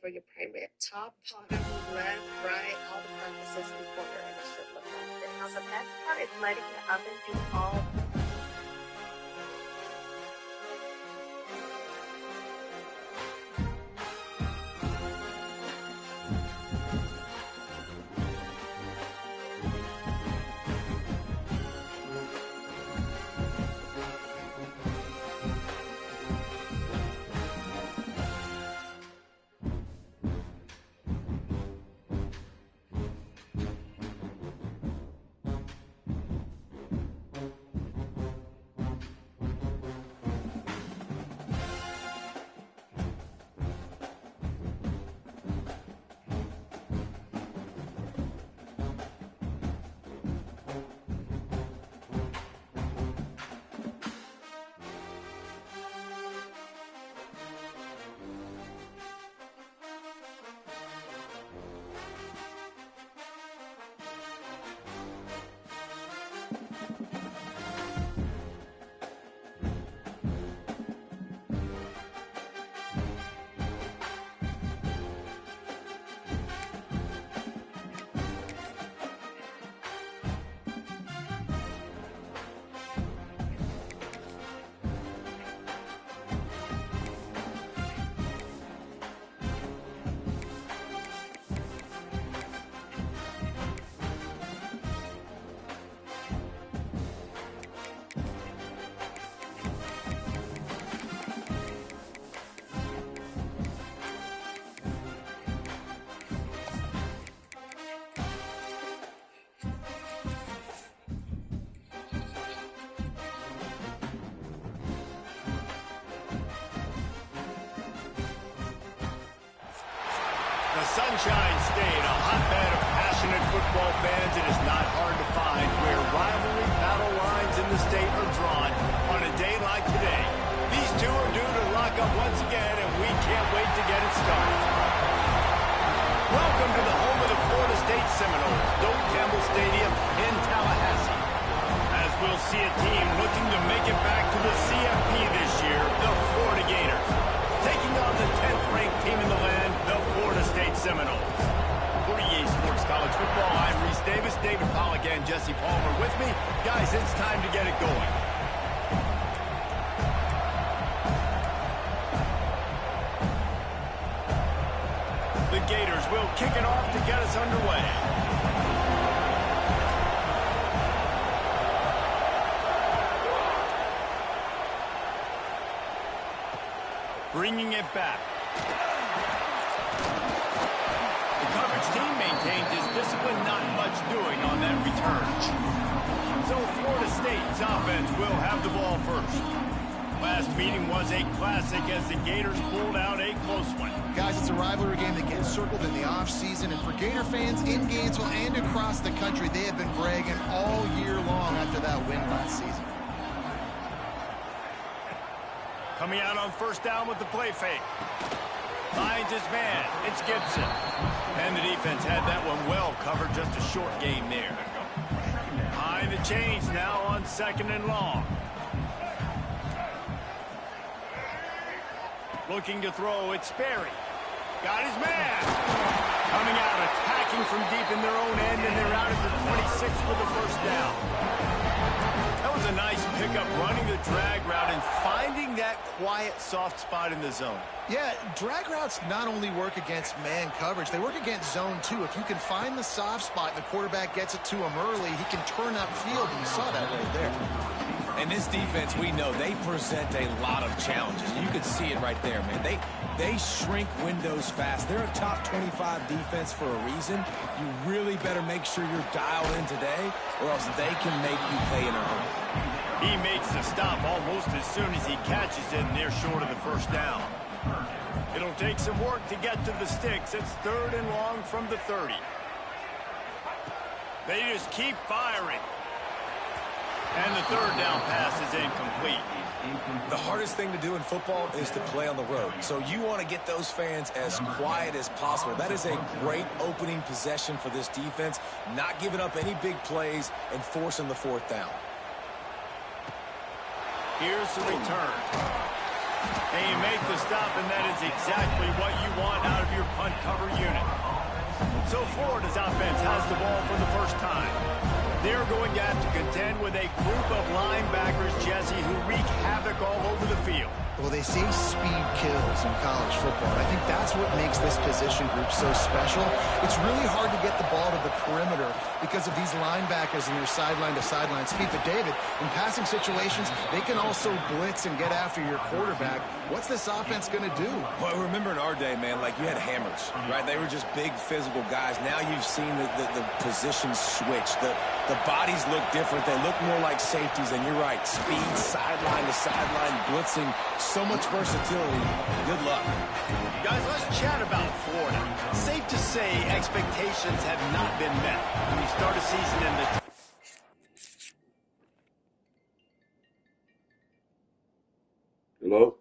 for your primary top, bottom, left, right, all the purposes and what your image should look like. Now the best part is letting the oven do all. The Sunshine State, a hotbed of passionate football fans. It is not hard to find where rivalry battle lines in the state are drawn on a day like today. These two are due to lock up once again, and we can't wait to get it started. Welcome to the home of the Florida State Seminoles, Doak Campbell Stadium in Tallahassee. As we'll see a team looking to make it back to the CFP this year, the Florida Gators, taking on the 10th-ranked team in the land, the Florida State Seminoles. For EA Sports College Football, I'm Reese Davis, David Pollack, and Jesse Palmer with me. Guys, it's time to get it going. The Gators will kick it off to get us underway. Bringing it back. The coverage team maintains his discipline, not much doing on that return. So Florida State's offense will have the ball first. Last meeting was a classic as the Gators pulled out a close one. Guys, it's a rivalry game that gets circled in the offseason, and for Gator fans in Gainesville and across the country, they have been bragging all year long after that win last season. Coming out on first down with the play fake. Finds his man. It's Gibson. And the defense had that one well covered. Just a short gain there. Behind the chains now on 2nd and long. Looking to throw. It's Sperry. Got his man. Coming out, attacking from deep in their own end, and they're out at the 26 for the first down. That was a nice pickup, running the drag route and finding that quiet, soft spot in the zone. Yeah, drag routes not only work against man coverage, they work against zone too. If you can find the soft spot and the quarterback gets it to him early, he can turn upfield, and you saw that right there. And this defense, we know, they present a lot of challenges. You can see it right there, man. They shrink windows fast. They're a top 25 defense for a reason. You really better make sure you're dialed in today, or else they can make you pay in a hurry. He makes the stop almost as soon as he catches it, and they're short of the first down. It'll take some work to get to the sticks. It's 3rd and long from the 30. They just keep firing. And the 3rd down pass is incomplete. The hardest thing to do in football is to play on the road. So you want to get those fans as quiet as possible. That is a great opening possession for this defense, not giving up any big plays and forcing the 4th down. Here's the return. And you make the stop, and that is exactly what you want out of your punt cover unit. So Florida's offense has the ball for the first time. They're going to have to contend with a group of linebackers, Jesse, who wreak havoc all over the field. Well, they say speed kills in college football. I think that's what makes this position group so special. It's really hard to get the ball to the perimeter because of these linebackers and their sideline-to-sideline speed. But, David, in passing situations, they can also blitz and get after your quarterback. What's this offense going to do? Well, remember in our day, man, like you had hammers, right? They were just big physical guys. Now you've seen the positions switch. The bodies look different. They look more like safeties, and you're right. Speed, sideline to sideline, blitzing, so much versatility. Good luck. Guys, let's chat about Florida. Safe to say expectations have not been met when you start a season in the... Hello?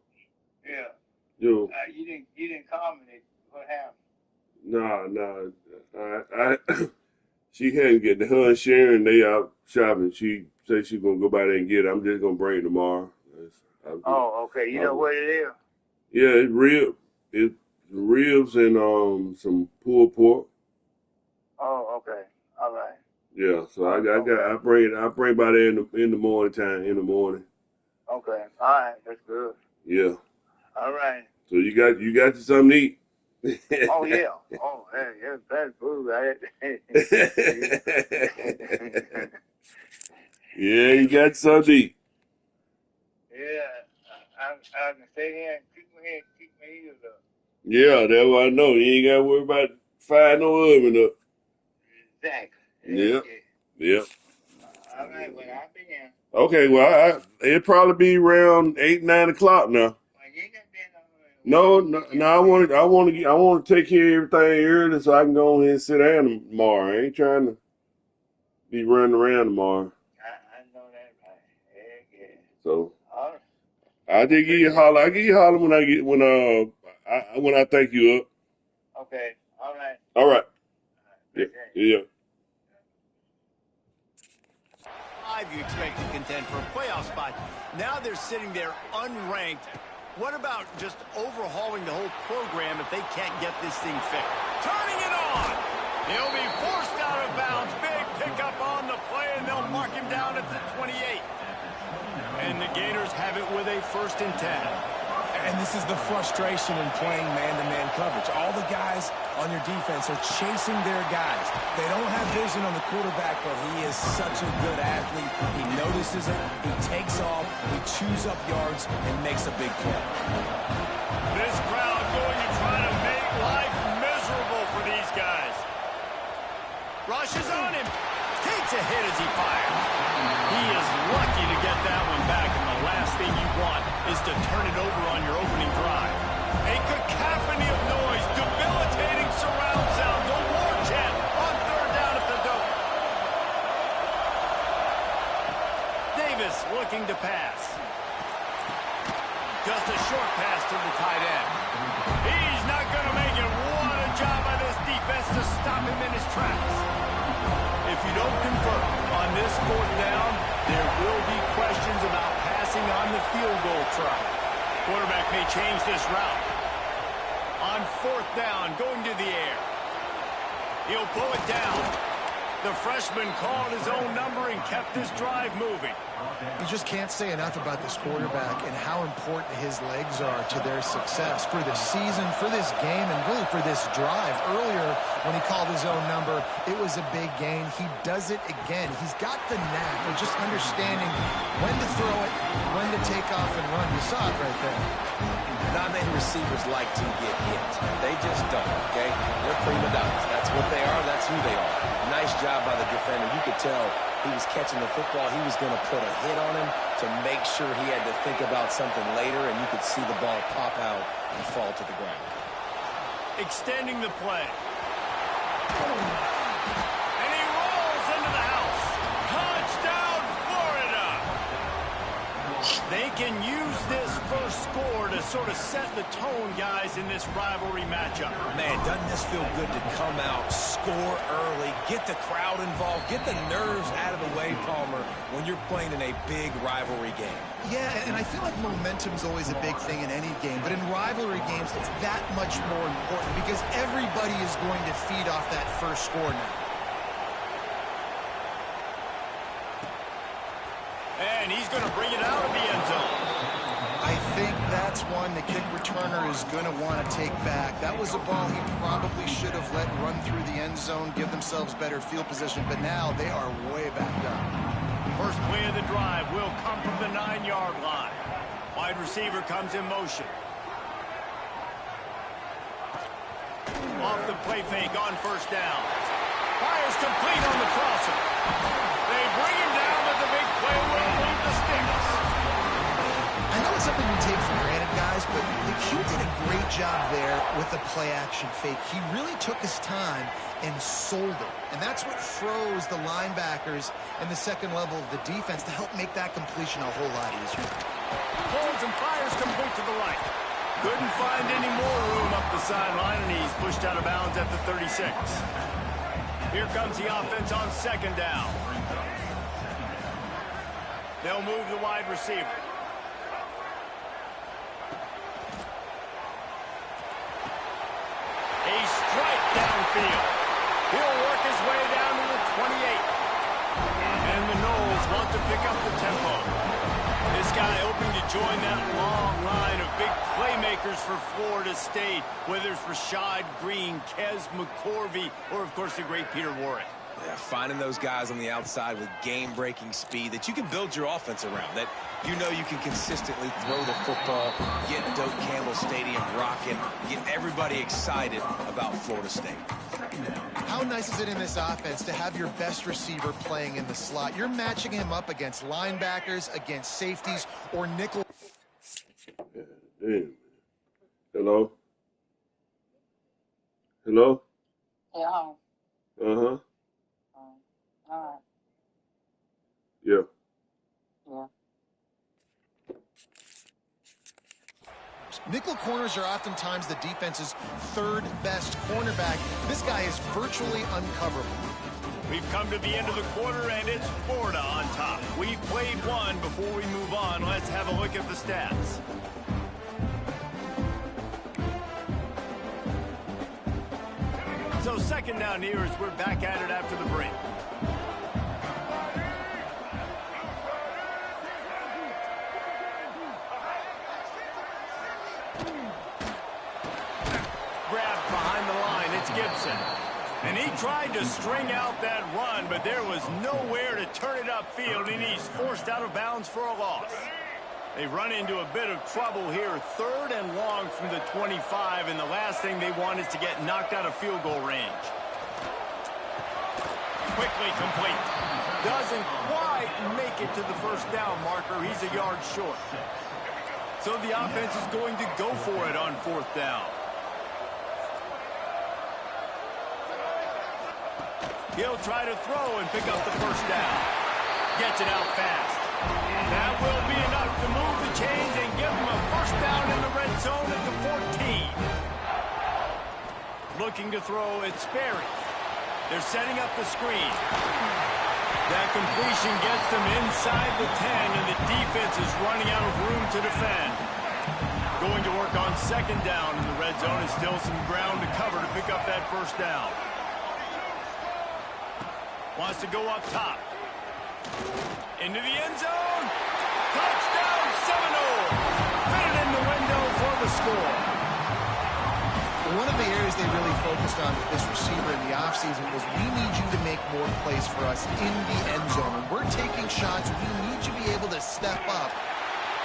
Yeah. Yo. You didn't comment. What Nah. happened? I she hadn't get her and Sharon, they out shopping. She said she's gonna go by there and get it. I'm just gonna bring it tomorrow. Oh, okay. You know what it is? Yeah, it's ribs and some pulled pork. Oh, okay. All right. Yeah, so I bring by there in the morning time, in the morning. Okay. All right. That's good. Yeah. All right. So you got you something to eat? Oh, yeah. Oh, yeah, that's food. Yeah, you got something to eat. Yeah. I can stay here and keep my ears up. Yeah, that's what I know. You ain't got to worry about firing no oven up. Exactly. Yeah. All right. Well, I'll be in. Okay, well, it'll probably be around 8, 9 o'clock now. Well, you ain't got been No. I want to take care of everything early so I can go ahead and sit down tomorrow. I ain't trying to be running around tomorrow. I know that right. Yeah. So All right. I just give you a holler. I give you a holler when I think you up. Okay. All right. All right. Okay. Yeah. You expect to contend for a playoff spot. Now they're sitting there unranked. What about just overhauling the whole program if they can't get this thing fixed? Turning it on! He'll be forced out of bounds. Big pickup on the play, and they'll mark him down at the 28. And the Gators have it with a 1st and 10. And this is the frustration in playing man-to-man coverage. All the guys on your defense are chasing their guys. They don't have vision on the quarterback, but he is such a good athlete. He notices it, he takes off, he chews up yards, and makes a big play. This crowd going to try to make life miserable for these guys. Rushes on him. Takes a hit as he fires. He is lucky to get that one back, and the last thing you want is to turn it over on your opening drive. A cacophony of noise, debilitating surround sound, the war chant on 3rd down at the Dome. Davis looking to pass. Just a short pass to the tight end. He's not going to make it. What a job by this defense to stop him in his tracks. If you don't convert on this 4th down, there will be questions about passing on the field goal try. Quarterback may change this route. On 4th down, going to the air. He'll pull it down. The freshman called his own number and kept this drive moving. You just can't say enough about this quarterback and how important his legs are to their success for this season, for this game, and really for this drive. Earlier, when he called his own number, it was a big gain. He does it again. He's got the knack of just understanding when to throw it, when to take off and run. You saw it right there. Not many receivers like to get hit. They just don't, okay? They're prima donnas. That's what they are. That's who they are. Nice job by the defender. You could tell he was catching the football. He was going to put a hit on him to make sure he had to think about something later, and you could see the ball pop out and fall to the ground. Extending the play. And he rolls into the house. Touchdown, Florida! They can use this first score to sort of set the tone, guys, in this rivalry matchup. Man, doesn't this feel good to come out, score early, get the crowd involved, get the nerves out of the way, Palmer, when you're playing in a big rivalry game. Yeah, and I feel like momentum's always a big thing in any game, but in rivalry games, it's that much more important because everybody is going to feed off that first score now. And he's going to bring it out of the end zone. I think that's one the kick returner is going to want to take back. That was a ball he probably should have let run through the end zone, give themselves better field position, but now they are way backed up. First play of the drive will come from the 9-yard line. Wide receiver comes in motion. Off the play fake on first down. Fires complete on the crosser. They bring him down, but the big play will move the sticks. I know it's something we take for granted, guys, but the Q did a great job there with the play-action fake. He really took his time and sold it. And that's what froze the linebackers and the second level of the defense to help make that completion a whole lot easier. Pulls and fires complete to the right. Couldn't find any more room up the sideline, and he's pushed out of bounds at the 36. Here comes the offense on second down. They'll move the wide receiver. A strike downfield. He'll work his way down to the 28. And the Knowles want to pick up the tempo. This guy hoping to join that long line of big playmakers for Florida State, whether it's Rashad Green, Kez McCorvey, or, of course, the great Peter Warrick. Yeah, finding those guys on the outside with game-breaking speed that you can build your offense around, that you know you can consistently throw the football, get Doak Campbell Stadium rocking, get everybody excited about Florida State. How nice is it in this offense to have your best receiver playing in the slot? You're matching him up against linebackers, against safeties, or nickel. Yeah, damn. Hello? Hello? Yeah. Uh-huh. All right. Yeah. Yeah. Nickel corners are oftentimes the defense's third best cornerback. This guy is virtually uncoverable. We've come to the end of the quarter, and it's Florida on top. We've played one. Before we move on, let's have a look at the stats. So second down here as we're back at it after the break. Grabbed behind the line, it's Gibson. And he tried to string out that run, but there was nowhere to turn it upfield, and he's forced out of bounds for a loss. They run into a bit of trouble here, third and long from the 25, and the last thing they want is to get knocked out of field goal range. Quickly complete. Doesn't quite make it to the first down marker. He's a yard short. So the offense is going to go for it on fourth down. He'll try to throw and pick up the first down. Gets it out fast. That will be enough to move the chains and give him a first down in the red zone at the 14. Looking to throw, it's Sperry. They're setting up the screen. That completion gets them inside the 10, and the defense is running out of room to defend. Going to work on second down in the red zone, and still some ground to cover to pick up that first down. Wants to go up top. Into the end zone. Touchdown, Seminole. Fit it in the window for the score. One of the areas they really focused on with this receiver in the offseason was we need you to make more plays for us in the end zone. When we're taking shots, we need you to be able to step up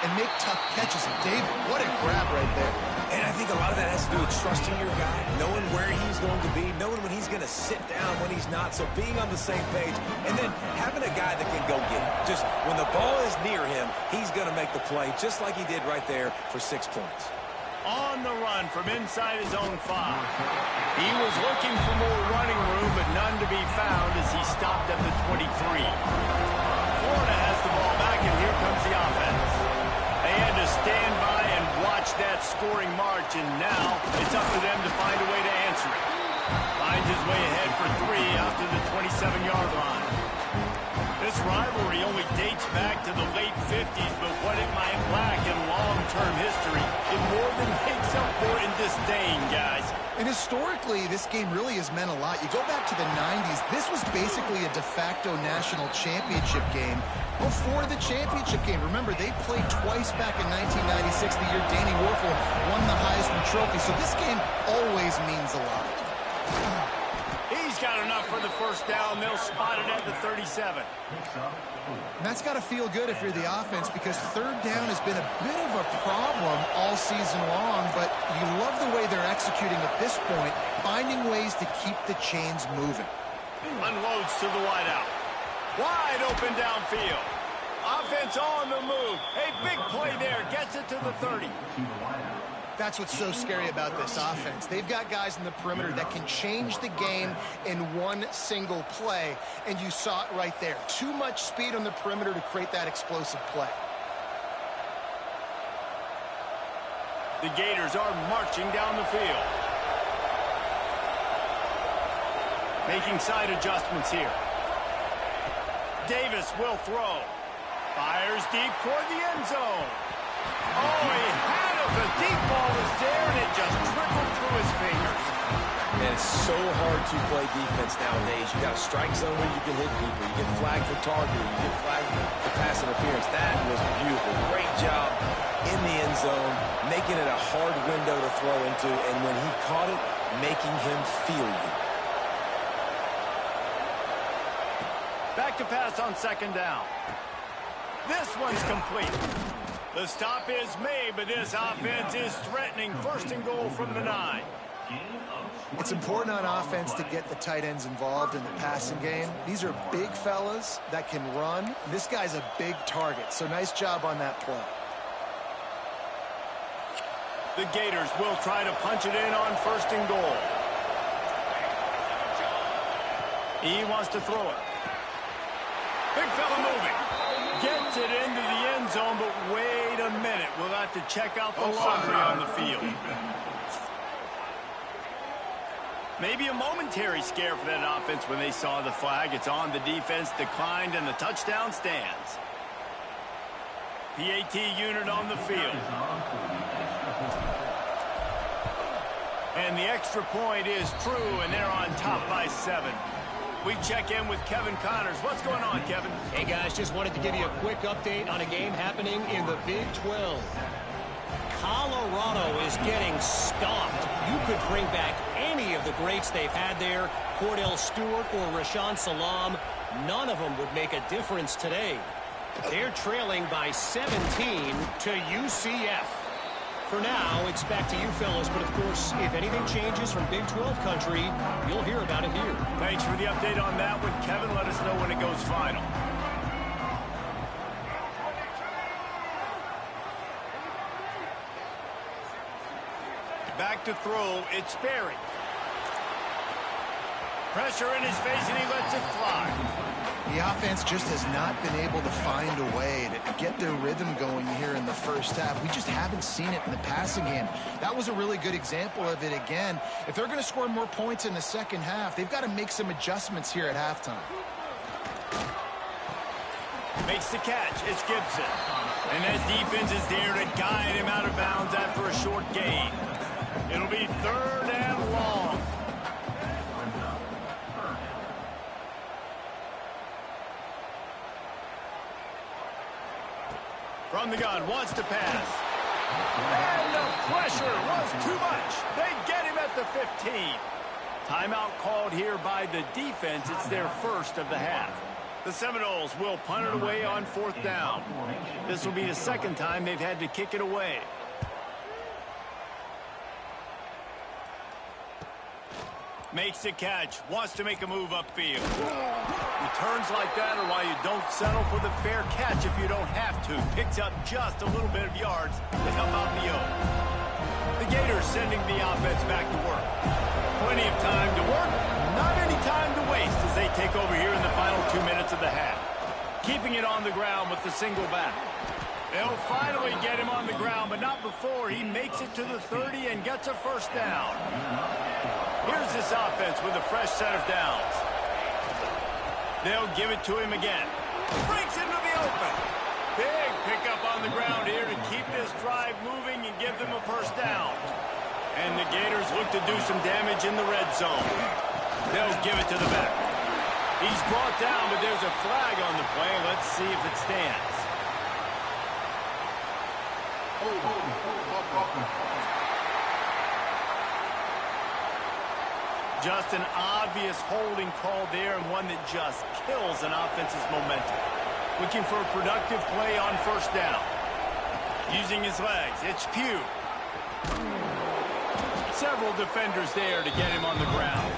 and make tough catches. And David, what a grab right there. And I think a lot of that has to do with trusting your guy, knowing where he's going to be, knowing when he's going to sit down, when he's not, so being on the same page, and then having a guy that can go get it. Just when the ball is near him, he's going to make the play, just like he did right there for 6 points. On the run from inside his own 5. He was looking for more running room, but none to be found as he stopped at the 23. Florida has the ball back, and here comes the offense. They had to stand by scoring march, and now it's up to them to find a way to answer it. Finds his way ahead for three out to the 27-yard line. This rivalry only dates back to the late 50s, but what it might lack in long-term history, it more than makes up for in disdain, guys. And historically, this game really has meant a lot. You go back to the 90s, this was basically a de facto national championship game before the championship game. Remember, they played twice back in 1996, the year Danny Werfel won the Heisman Trophy. So this game always means a lot. He's got enough for the first down. They'll spot it at the 37. And that's got to feel good if you're the offense, because third down has been a bit of a problem all season long, but you love the way they're executing at this point, finding ways to keep the chains moving. Unloads to the wideout. Wide open downfield. Offense on the move. A big play there. Gets it to the 30. That's what's so scary about this offense. They've got guys in the perimeter that can change the game in one single play, and you saw it right there. Too much speed on the perimeter to create that explosive play. The Gators are marching down the field. Making side adjustments here. Davis will throw. Fires deep toward the end zone. Oh, he had it. The deep ball was there, and it just trickled through his fingers. And it's so hard to play defense nowadays. You got a strike zone where you can hit people. You get flagged for targeting. You get flagged for pass interference. That was beautiful. Great job in the end zone, making it a hard window to throw into, and when he caught it, making him feel you. Back to pass on second down. This one's complete. The stop is made, but this offense is threatening. First and goal from the 9. It's important on offense to get the tight ends involved in the passing game. These are big fellas that can run. This guy's a big target, so nice job on that play. The Gators will try to punch it in on first and goal. He wants to throw it. Big fella moving. Gets it into the end zone, but wait a minute. We'll have to check out the laundry on the field. Maybe a momentary scare for that offense when they saw the flag. It's on. The defense declined, and the touchdown stands. PAT unit on the field. And the extra point is true, and they're on top by 7. We check in with Kevin Connors. What's going on, Kevin? Hey, guys, just wanted to give you a quick update on a game happening in the Big 12. Colorado is getting stomped. You could bring back any of the greats they've had there, Cordell Stewart or Rashaan Salam. None of them would make a difference today. They're trailing by 17 to UCF. For now, it's back to you fellas, but of course, if anything changes from Big 12 country, you'll hear about it here. Thanks for the update on that one, Kevin. Let us know when it goes final. Back to throw, it's Berry. Pressure in his face, and he lets it fly. The offense just has not been able to find a way to get their rhythm going here in the first half. We just haven't seen it in the passing game. That was a really good example of it again. If they're going to score more points in the second half, they've got to make some adjustments here at halftime. Makes the catch. It's Gibson. And that defense is there to guide him out of bounds after a short gain. It'll be third and long. From the gun, wants to pass. And the pressure was too much. They get him at the 15. Timeout called here by the defense. It's their first of the half. The Seminoles will punt it away on fourth down. This will be the second time they've had to kick it away. Makes the catch. Wants to make a move upfield. Returns like that are why you don't settle for the fair catch if you don't have to. Picks up just a little bit of yards to help out the O. The Gators sending the offense back to work. Plenty of time to work, not any time to waste as they take over here in the final 2 minutes of the half. Keeping it on the ground with the single back. They'll finally get him on the ground, but not before he makes it to the 30 and gets a first down. Here's this offense with a fresh set of downs. They'll give it to him again. Breaks into the open. Big pickup on the ground here to keep this drive moving and give them a first down. And the Gators look to do some damage in the red zone. They'll give it to the back. He's brought down, but there's a flag on the play. Let's see if it stands. Just an obvious holding call there, and one that just kills an offense's momentum. Looking for a productive play on first down. Using his legs, it's Pugh. Several defenders there to get him on the ground.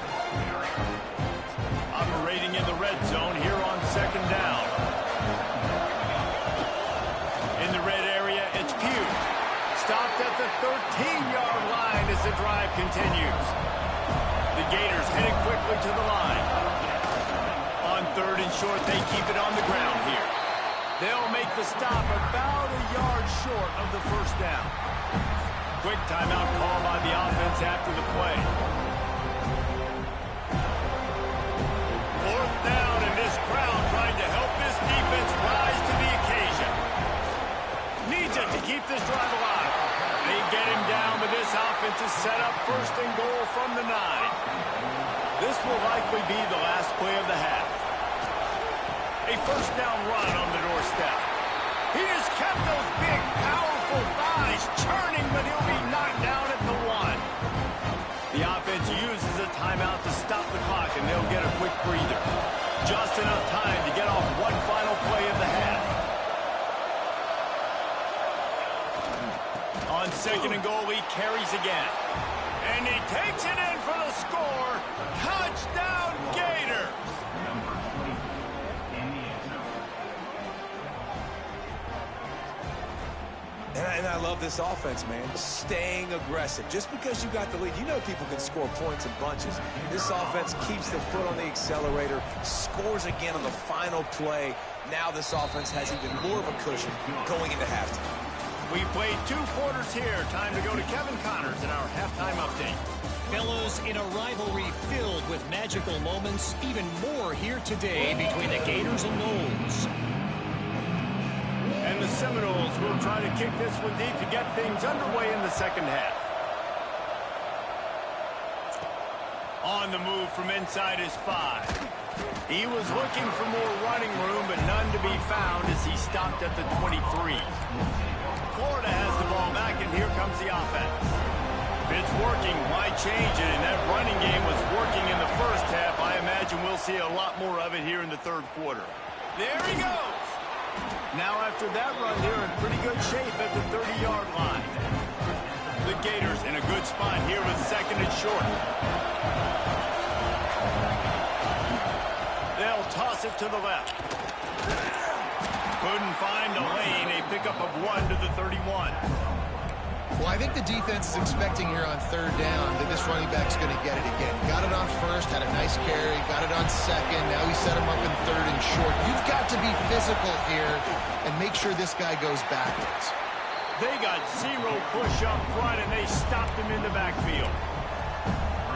Operating in the red zone here on second down. In the red area, it's Pugh. Stopped at the 13-yard line as the drive continues. The Gators headed quickly to the line. On third and short, they keep it on the ground here. They'll make the stop about a yard short of the first down. Quick timeout call by the offense after the play. Fourth down, and this crowd trying to help this defense rise to the occasion. Needs it to keep this drive alive. They get him down, but this offense is set up first and goal from the 9. This will likely be the last play of the half. A first down run on the doorstep. He has kept those big, powerful thighs churning, but he'll be knocked down at the 1. The offense uses a timeout to stop the clock, and they'll get a quick breather. Just enough time to get off one final play of the half. On second and goal, he carries again. And he takes it in for the score. Touchdown, Gators! And I love this offense, man. Staying aggressive. Just because you got the lead, you know people can score points in bunches. This offense keeps the foot on the accelerator, scores again on the final play. Now this offense has even more of a cushion going into halftime. We played 2 quarters here. Time to go to Kevin Connors in our halftime update. Fellas, in a rivalry filled with magical moments, even more here today between the Gators and Noles. And the Seminoles will try to kick this one deep to get things underway in the second half. On the move from inside his 5. He was looking for more running room, but none to be found as he stopped at the 23. Florida has the ball back, and here comes the offense. If it's working, why change it? And that running game was working in the first half. I imagine we'll see a lot more of it here in the third quarter. There he goes! Now after that run, they're in pretty good shape at the 30-yard line. The Gators in a good spot here with second and short. They'll toss it to the left. Couldn't find a lane. A pickup of 1 to the 31. Well, I think the defense is expecting here on third down that this running back's going to get it again. Got it on first, had a nice carry, got it on second. Now he set him up in third and short. You've got to be physical here and make sure this guy goes backwards. They got 0 push up front, and they stopped him in the backfield.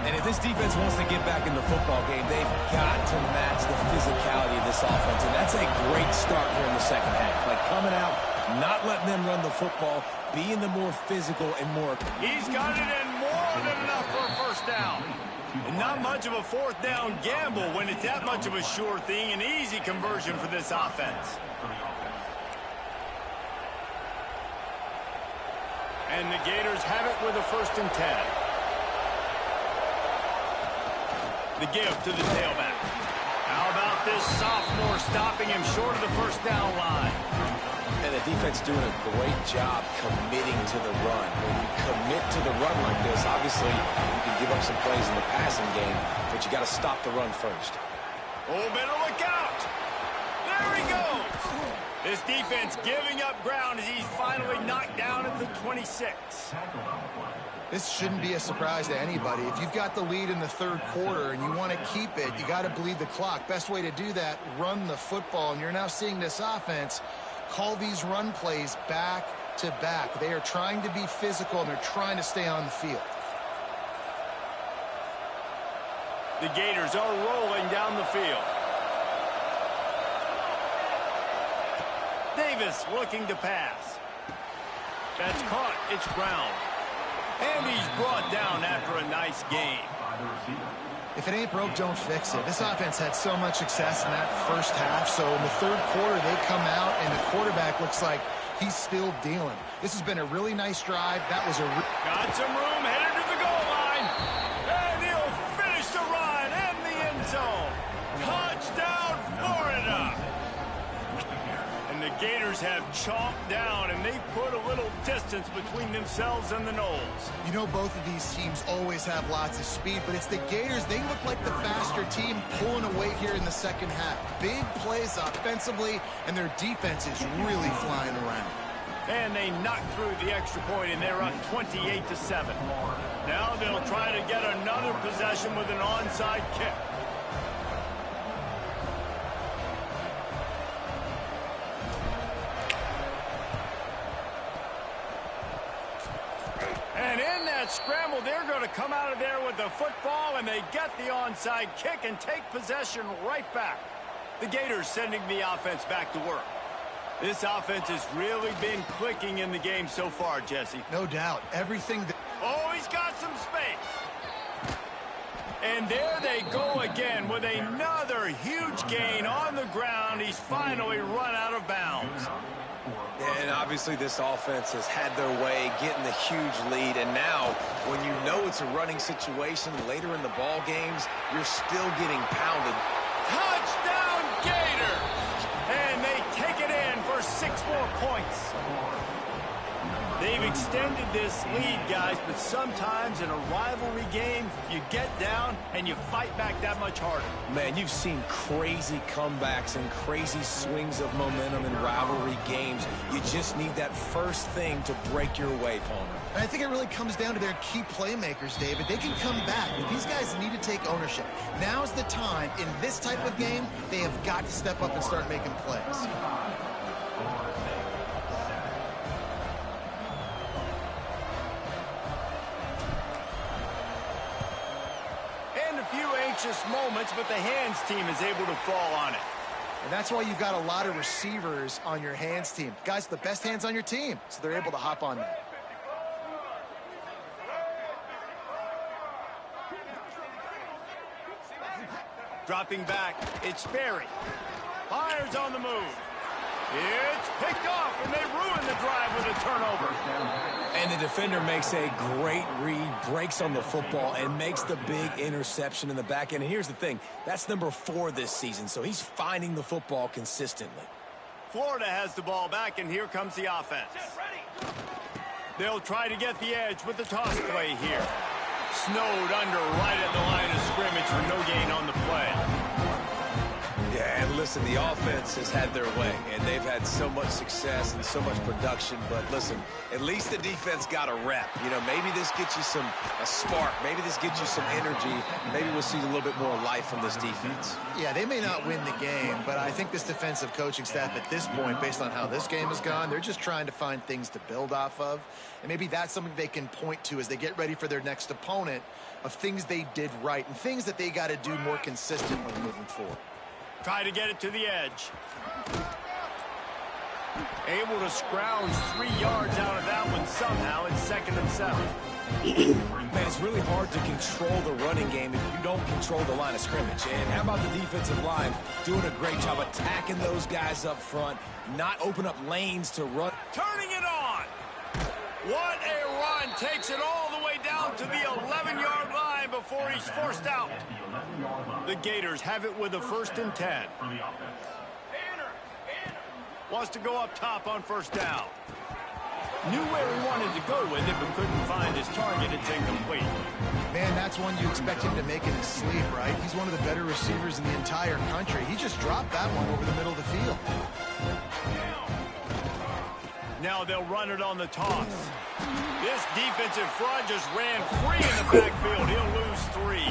And if this defense wants to get back in the football game, they've got to match the physicality of this offense. And that's a great start here in the second half. Like coming out, not letting them run the football, being the more physical and more. He's got it in more than enough for a first down. And not much of a fourth down gamble when it's that much of a sure thing. An easy conversion for this offense. And the Gators have it with a 1st and 10. The give to the tailback. How about this sophomore stopping him short of the first down line? And the defense doing a great job committing to the run. When you commit to the run like this, obviously you can give up some plays in the passing game, but you got to stop the run first. Oh, better look out! There he goes! This defense giving up ground as he's finally knocked down at the 26. This shouldn't be a surprise to anybody. If you've got the lead in the third quarter and you want to keep it, you got to bleed the clock. Best way to do that, run the football. And you're now seeing this offense call these run plays back to back. They are trying to be physical, and they're trying to stay on the field. The Gators are rolling down the field. Davis looking to pass. That's caught. It's Brown. And he's brought down after a nice gain. If it ain't broke, don't fix it. This offense had so much success in that first half, so in the third quarter they come out and the quarterback looks like he's still dealing. This has been a really nice drive. That was a... Got some room, headed to the goal line. And he'll finish the run in the end zone. Touchdown, Florida. And the Gators have chomped down, and they've put a little distance between themselves and the Noles. You know, both of these teams always have lots of speed, but it's the Gators. They look like the faster team pulling away here in the second half. Big plays offensively, and their defense is really flying around. And they knocked through the extra point, and they're up 28-7. Now they'll try to get another possession with an onside kick. And in that scramble, they're going to come out of there with the football, and they get the onside kick and take possession right back. The Gators sending the offense back to work. This offense has really been clicking in the game so far, Jesse. No doubt. Everything that... Oh, he's got some space. And there they go again with another huge gain on the ground. He's finally run out of bounds. And obviously this offense has had their way, getting the huge lead. And now, when you know it's a running situation later in the ball games, you're still getting pounded. Touchdown, Gators! And they take it in for 6 more points. They've extended this lead, guys, but sometimes in a rivalry game, you get down and you fight back that much harder. Man, you've seen crazy comebacks and crazy swings of momentum in rivalry games. You just need that first thing to break your way, Palmer. And I think it really comes down to their key playmakers, David. They can come back, but these guys need to take ownership. Now's the time. In this type of game, they have got to step up and start making plays. Moments, but the hands team is able to fall on it. And that's why you've got a lot of receivers on your hands team. Guys, the best hands on your team, so they're able to hop on that. Dropping back, it's Berry. Fires on the move. It's picked off, and they ruin the drive with a turnover. And the defender makes a great read, breaks on the football, and makes the big interception in the back end. And here's the thing, that's number 4 this season, so he's finding the football consistently. Florida has the ball back, and here comes the offense. They'll try to get the edge with the toss play here. Snowed under right at the line of scrimmage for no gain on the play. Yeah, and listen, the offense has had their way, and they've had so much success and so much production. But listen, at least the defense got a rep. You know, maybe this gets you a spark. Maybe this gets you some energy. Maybe we'll see a little bit more life from this defense. Yeah, they may not win the game, but I think this defensive coaching staff at this point, based on how this game has gone, they're just trying to find things to build off of. And maybe that's something they can point to as they get ready for their next opponent, of things they did right and things that they got to do more consistently moving forward. Try to get it to the edge. Able to scrounge 3 yards out of that one somehow. It's 2nd and 7. Man, it's really hard to control the running game if you don't control the line of scrimmage. And how about the defensive line doing a great job attacking those guys up front, not open up lanes to run. Turning it on. What a run. Takes it all the way down to the 11-yard line before he's forced out. The Gators have it with a 1st and 10. Wants to go up top on 1st down. Knew where he wanted to go with it, but couldn't find his target. It's incomplete. Man, that's one you expect him to make in his sleep, right? He's one of the better receivers in the entire country. He just dropped that one over the middle of the field. Now they'll run it on the toss. This defensive front just ran free in the backfield. He'll lose 3.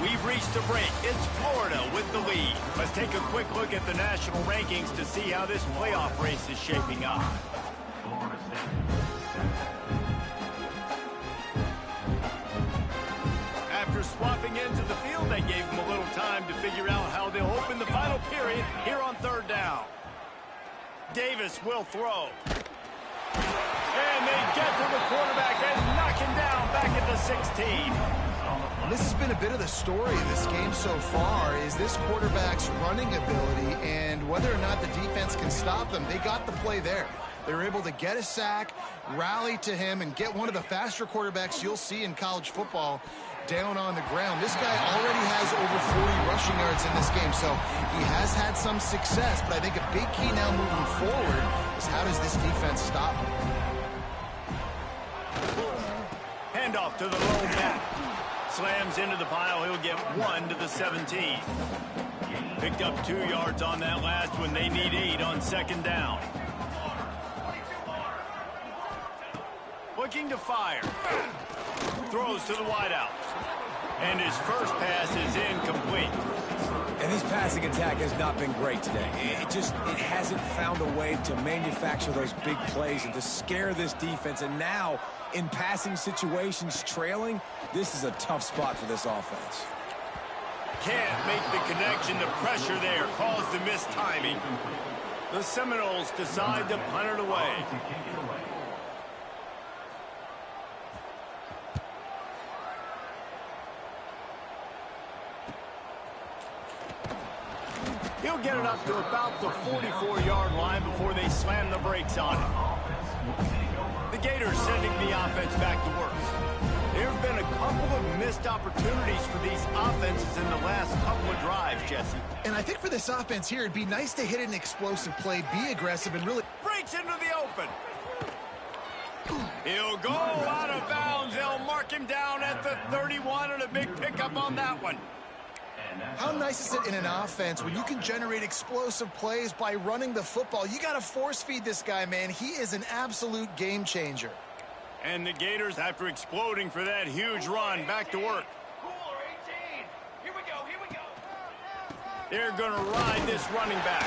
We've We've reached the break. It's Florida with the lead. Let's take a quick look at the national rankings to see how this playoff race is shaping up. After swapping into the field, that gave them a little time to figure out how they'll open the final period here on third down. Davis will throw. And they get to the quarterback and knock him down back at the 16. This has been a bit of the story of this game so far, is this quarterback's running ability and whether or not the defense can stop them. They got the play there. They were able to get a sack, rally to him, and get one of the faster quarterbacks you'll see in college football down on the ground. This guy already has over 40 rushing yards in this game, so he has had some success, but I think a big key now moving forward is how does this defense stop him? Handoff to the low back. Slams into the pile. He'll get 1 to the 17. Picked up 2 yards on that last one. They need 8 on second down. Looking to fire. Throws to the wideout. And his first pass is incomplete. And his passing attack has not been great today. It hasn't found a way to manufacture those big plays and to scare this defense. And now, in passing situations, trailing, this is a tough spot for this offense. Can't make the connection. The pressure there caused the missed timing. The Seminoles decide to punt it away. He'll get it up to about the 44-yard line before they slam the brakes on it. The Gators sending the offense back to work. There have been a couple of missed opportunities for these offenses in the last couple of drives, Jesse. And I think for this offense here, it'd be nice to hit an explosive play, be aggressive, and really... Breaks into the open. He'll go out of bounds. They'll mark him down at the 31, and a big pickup on that one. How nice is it in an offense when you can generate explosive plays by running the football? You got to force feed this guy, man. He is an absolute game changer. And the Gators, after exploding for that huge run, back to work. They're going to ride this running back.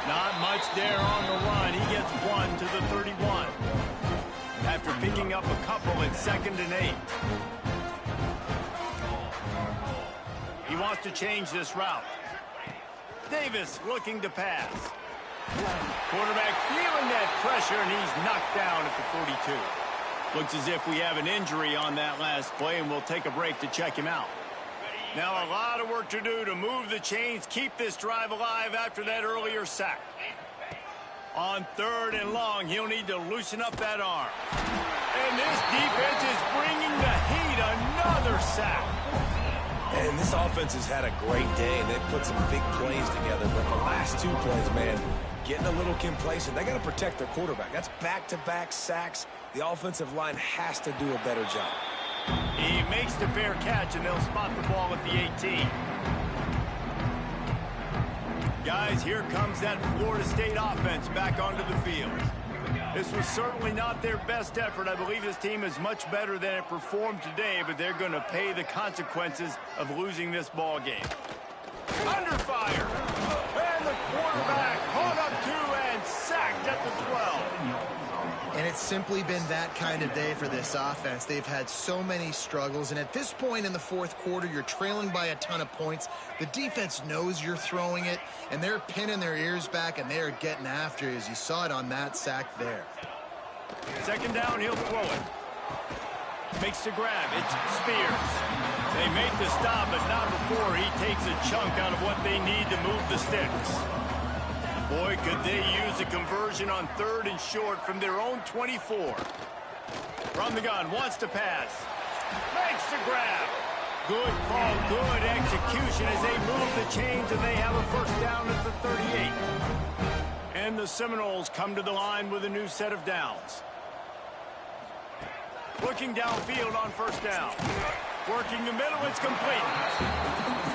Not much there on the run. He gets 1 to the 31. After picking up a couple at 2nd and 8. He wants to change this route. Davis looking to pass. Quarterback feeling that pressure, and he's knocked down at the 42. Looks as if we have an injury on that last play, and we'll take a break to check him out. Now a lot of work to do to move the chains, keep this drive alive after that earlier sack. On 3rd and long, he'll need to loosen up that arm. And this defense is bringing the heat. Another sack. And this offense has had a great day, and they've put some big plays together. But the last 2 plays, man, getting a little complacent. They got to protect their quarterback. That's back-to-back sacks. The offensive line has to do a better job. He makes the fair catch, and they'll spot the ball at the 18. Guys, here comes that Florida State offense back onto the field. This was certainly not their best effort. I believe this team is much better than it performed today, but they're going to pay the consequences of losing this ball game. Under fire. And the quarterback caught up 2 and sacked at the 12. And it's simply been that kind of day for this offense. They've had so many struggles, and at this point in the 4th quarter, you're trailing by a ton of points. The defense knows you're throwing it, and they're pinning their ears back, and they are getting after it, as you saw it on that sack there. 2nd down, he'll throw it. Makes the grab. It's Spears. They make the stop, but not before he takes a chunk out of what they need to move the sticks. Boy, could they use a conversion on 3rd and short from their own 24. From the gun, wants to pass. Makes the grab. Good call, good execution as they move the chains, and they have a 1st down at the 38. And the Seminoles come to the line with a new set of downs. Looking downfield on 1st down. Working the middle, it's complete.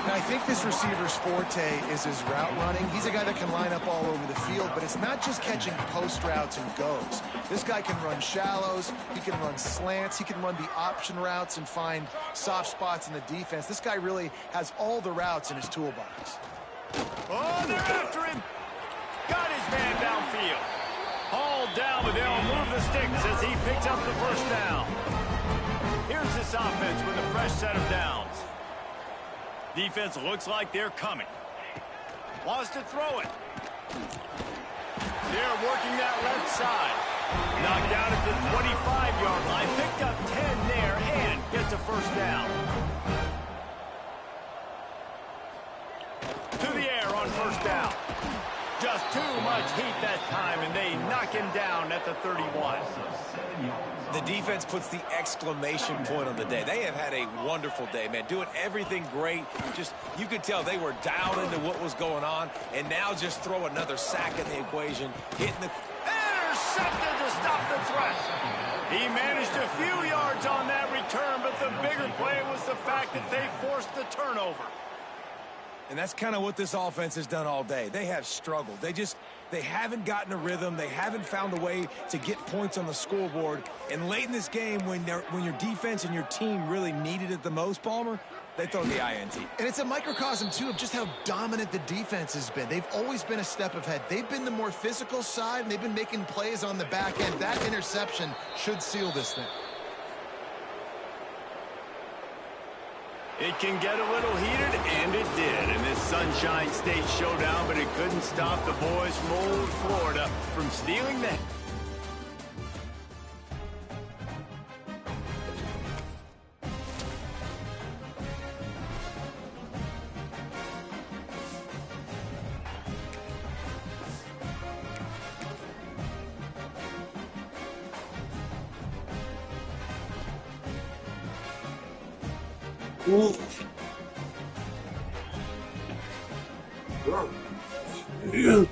Now, I think this receiver's forte is his route running. He's a guy that can line up all over the field, but it's not just catching post routes and goes. This guy can run shallows, he can run slants, he can run the option routes and find soft spots in the defense. This guy really has all the routes in his toolbox. Oh, they're after him. Got his man downfield. Hauled down, but they'll move the sticks as he picks up the first down. Here's this offense with a fresh set of downs. Defense looks like they're coming. Wants to throw it. They're working that left side. Knocked out at the 25-yard line. Picked up 10 there and gets a first down. To the air on first down. Just too much heat that time, and they knock him down at the 31. The defense puts the exclamation point on the day. They have had a wonderful day, man. Doing everything great. Just, you could tell they were dialed into what was going on, and now just throw another sack in the equation, hitting the... Intercepted to stop the threat. He managed a few yards on that return, but the bigger play was the fact that they forced the turnover. And that's kind of what this offense has done all day. They have struggled. They haven't gotten a rhythm. They haven't found a way to get points on the scoreboard. And late in this game, when your defense and your team really needed it the most, Palmer, they throw the INT. And it's a microcosm, too, of just how dominant the defense has been. They've always been a step ahead. They've been the more physical side, and they've been making plays on the back end. That interception should seal this thing. It can get a little heated, and it did in this Sunshine State showdown, but it couldn't stop the boys from old Florida from stealing the... Yeah.